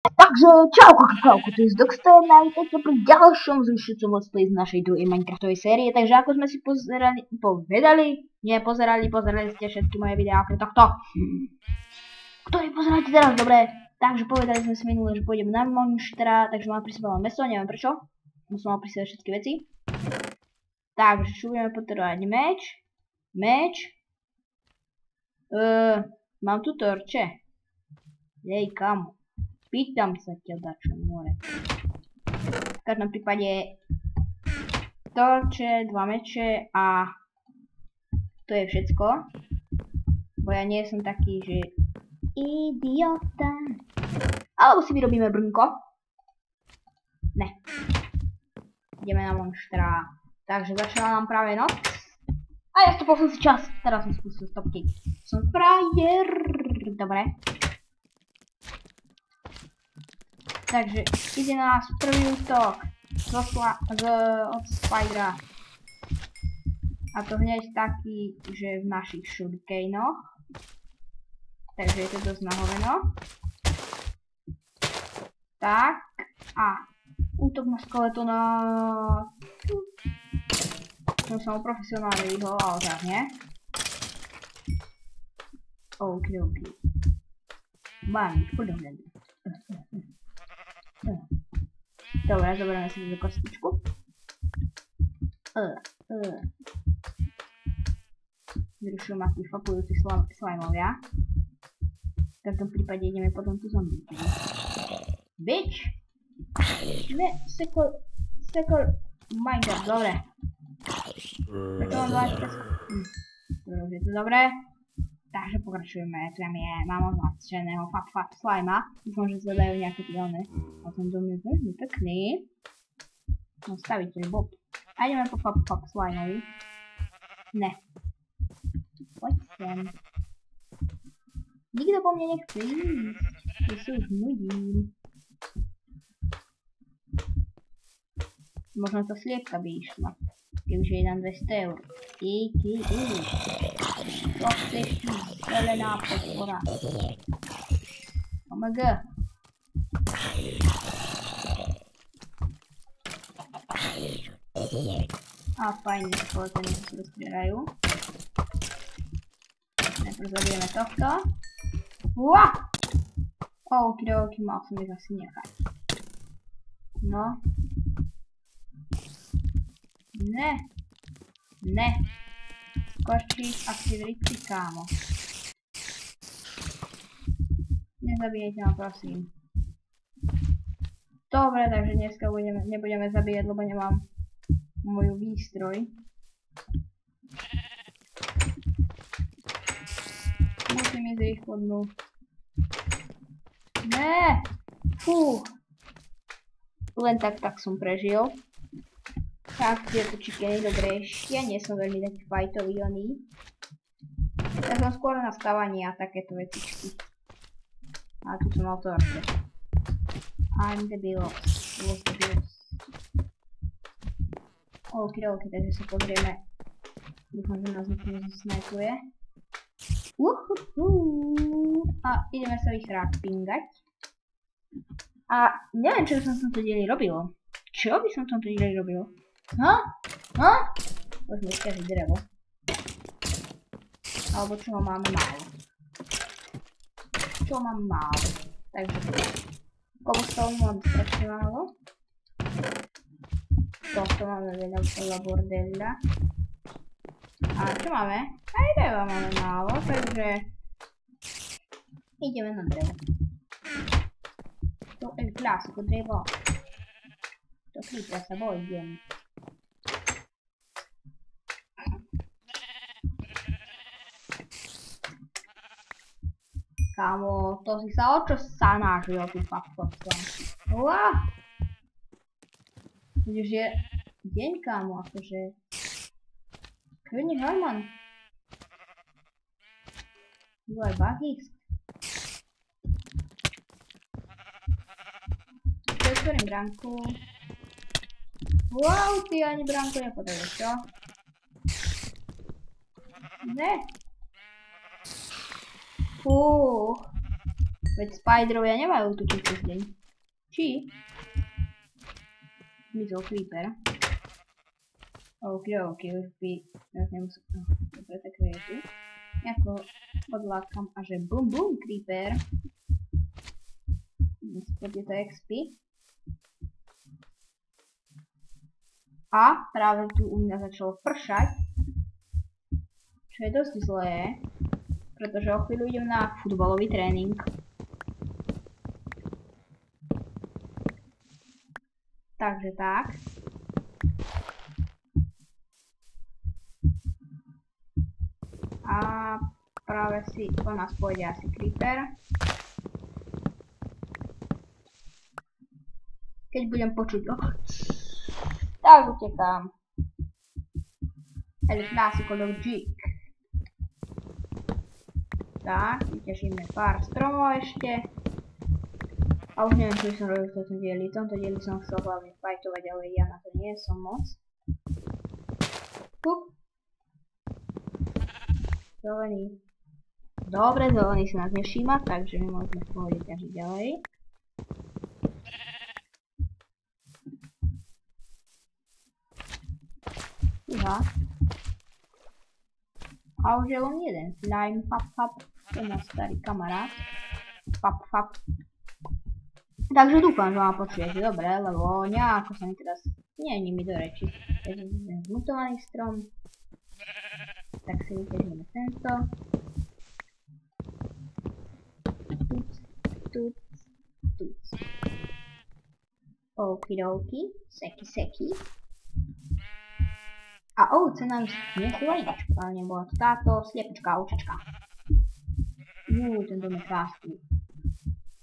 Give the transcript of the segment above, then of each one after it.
Takže čauko kakauko, tu je Doxter a vítajte pri ďalšom zvyšujúcom let's play z našej druhej Minecraftovej série. Takže ako sme si pozerali ste všetky moje videá okrem tohto. Ktorí pozeráte teraz, dobre. Takže povedali sme si minule, že pôjdem na monštra, takže mám pri sebe len meso, neviem prečo. Som mal pri sebe všetky veci. Takže čo budeme potrebovať? Meč. Mám tu torče. Jej, kamo. Pýtam sa ťa, dačo more. V každom prípade torče, 2 meče a to je všetko. Bo ja nie som taký, že idiota. Alebo si vyrobíme brnko. Ne. Ideme na monštra. Takže začala nám práve noc. A ja stopol si čas. Teraz som skúsil stopky. Som frajer. Dobre. Takže ide na nás prvý útok od Spidera. A to hneď taký, že v našich shurikenoch. Takže je to dosť nahoveno. Tak. A útok na skeletona. Som profesionálne vyhol, ale tak nie. OK. Mám podobne. Dobre, zoberieme si do kostičku. Vyrušujú ma tí fapujúci slajmovia. V každom prípade ideme potom tu zombíky. Bitch! Ne, sekol... Minecraft, dobre. Preto mám 20... Dobre, je to dobré. Takže pokračujeme, tu mám označeného fap slajma. Dúfam, že zvedajú nejaké tione. A ten dom je veľmi pekný. No staviteľ Bob. A ideme po fap slajmovi. Ne. Poď sem. Nikto po mne nechce ísť. To sa už nudím. Možno to sliepka by išla. Kebyže je tam 200 eur. To chceš ty, zelená podpora. OMG. A fajne, skeletoni sa rozstrierajú. Najprv zabijeme tohto. Uá! Okidoki, mal som ich asi nechať. No. Ne. Skočiť aktivity, kámo. Nezabíjajte ma, prosím. Dobre, takže dneska nebudeme zabíjať, lebo nemám moju výstroj. Musím ísť rýchlo dnu. Ne! Fú. Len tak som prežil. Tak, tieto chickeny, dobre, ja nie som veľmi taký fightový oný. Ja som skôr na stávanie a takéto vecičky. A tu som mal torče. I'm the boss. OK, takže sa pozrieme. Dúfam, že nás nikto nezasnajpuje. A ideme sa vychrapingať. A neviem, čo by som v tomto dieli robil. Čo by som v tomto dieli robil? Poďme skažiť drevo. Alebo čo máme málo. Takže cobblestone mám strašne málo. Tohto máme veľa bordella. A čo máme? Aj dreva máme málo, takže ideme na drevo. To je klasiko drevo. To creeper sa bojím. Kámo, to si sa o čo sanážil tu faktorstvom. Uá! Vidíš, je deň, kámo, akože... Kľudne Herman. You are buggist. Otvorím bránku. Wow, ty ani bránku nepotrebuješ, čo? Ne. Veď spiderovia nemajú tu čas deň. Či? Zmizol creeper. OK, už by... Teraz nemusím... Dobre, tak je tu. Nejako podlákam a že bum bum creeper. Spod je to XP. A práve tu u mňa začalo pršať. Čo je dosť zlé. Pretože o chvíľu idem na futbalový tréning. Takže tak. A práve si po nás pôjde asi creeper. Keď budem počuť tak utekám. Klasiko logic. Tak, vyťažíme pár stromov ešte. A už neviem, čo by som robil v tomto dieli. V tomto dieli som chcel hlavne fajtovať, ale ja na to nie som moc. Hup. Zelený. Dobre, zelený sa nás nevšíma, takže my môžeme v pohode ťažiť ďalej. Uha. A už je len jeden. Slime, fap. To je náš starý kamarát. Fap. Takže dúfam, že ma počujete dobre, lebo nejako sa mi teraz nie mi do reči. Je to ten zmutovaný strom. Tak si vyťažíme tento. Tuc. Okidoki. Seki. A ovce nám zniesli vajíčko, ale nebola to táto sliepička ovčečka. Ten dom je krásny.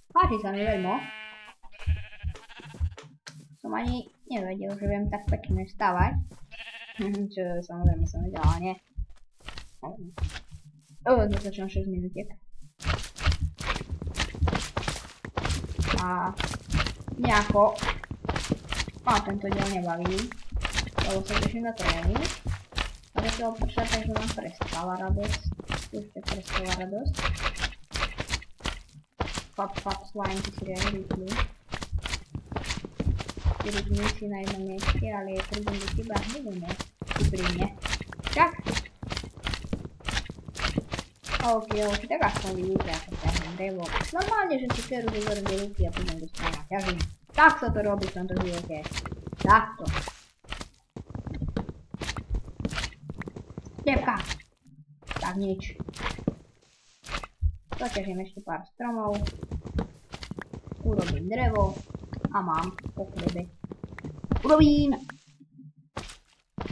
Páči sa mi veľmi. Som ani nevedel, že viem tak pekne stavať. Čo samozrejme som vedel, ale nie. Začnem 6 minútiek. A nejako ma tento diel nebaví. Lebo sa teším na tréning. A zatiaľ pršať, takže mám prestala radosť. Ešte prestala radosť. Fap, slime, ty si rýchli. Ty rýchli si na jednom mieste, ale je prídem do teba hneď pri mne. Tak. OK, tak aspoň vidíte, ako ťahnem drevo. Normálne, že si keru vyzorím do ruky a prídem do strana ťažím. Tak sa to robí v tomto živote. Takto. Lepka. Tak nič. Zaťažím ešte pár stromov. Urobím drevo. A mám po chlebe. Urobím!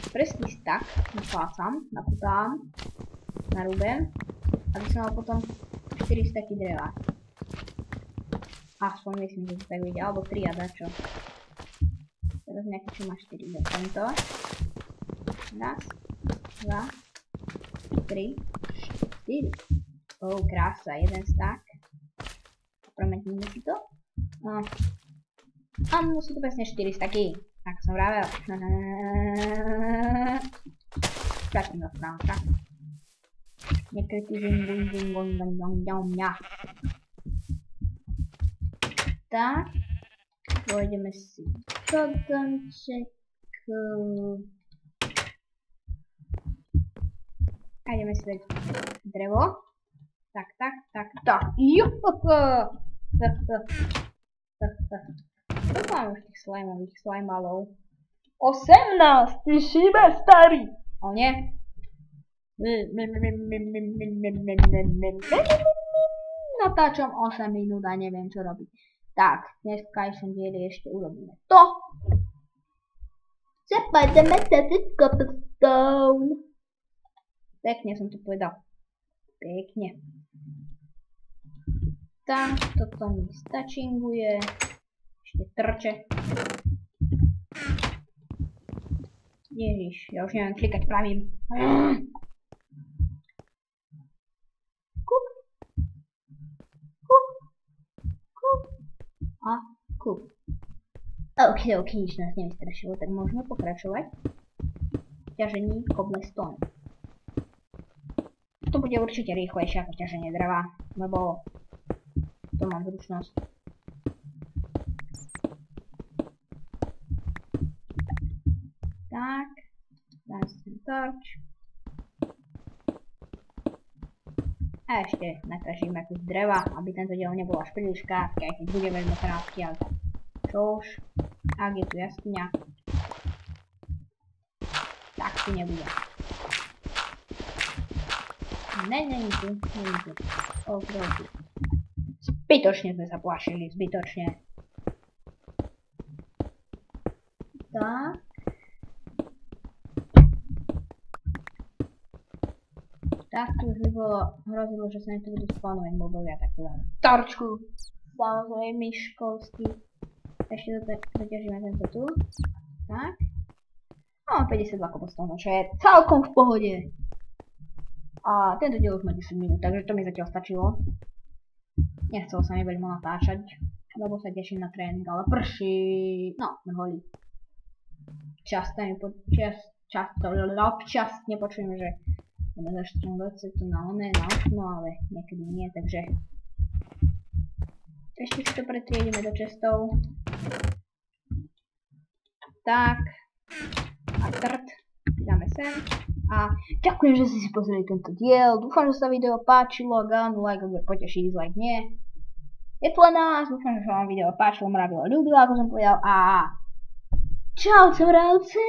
Presný stack naplácam, naputám, narúbem, aby som mal potom 4 stacky dreva. Aspoň myslím, že to tak vidie, alebo 3 a dačo. Teraz nejaký čo má 4 za tento. Raz, 2, 3, 4. Krása, jeden stack. Prometníme si to. A sú to presne 4 stacky. Ako som vravel. Čakám za stránka. Nekritizujem mňa. Tak. Pôjdeme si do domčeku. A ideme si dať drevo. Tak. Juhoho! Koľko mám už tých slimových slimalov? 18! Ty šíbe starý! O nie? Natáčam 8 minút a neviem čo robiť. Tak, dneska som dieli ešte urobíme to. Zapademe sa s cobblestone. Pekne som to povedal. Pekne. Tak, toto mi stačinguje. Ešte trče. Ježiš, ja už neviem klikať pravým. Kup. A kup. OK, nič nás nevystrašilo, tak môžeme pokračovať. Ťažení cobblestone. To bude určite rýchlejšie ako ťaženie dreva, lebo to mám zručnosť. Tak. Dám si ten torč. A ešte nakažíme kus dreva, aby tento diel nebol až príliš krátky, aj keď bude veľmi krátky, ale čož, ak je tu jaskyňa, tak tu nebude. Není tu. Oproti. Zbytočne sme sa plašili, zbytočne. Tak. Tak tu už by bolo hrozilo, že sa mi tu budú spawnovať mobovia, tak to dáme torčku. Samozrejme školský. Ešte zaťažíme tento tu. Tak. No, 52 kobostov, čo je celkom v pohode. A tento diel už má 10 minút, takže to mi zatiaľ stačilo. Nechcelo sa mi veľmi natáčať, lebo sa teším na tréning, ale prší. No, mrholí. Často občas nepočujem, že zaštím tu na okno, ale niekedy nie, takže ešte si to pretriedime do čestov. Tak. A trt. Dáme sem. A ďakujem, že ste si pozreli tento diel. Dúfam, že sa video páčilo. Ak áno, like, ak poteší, dislike nie. Je to len nás. Dúfam, že sa vám video páčilo, mravilo, ľúbilo, ako som povedal. A čau, mravce.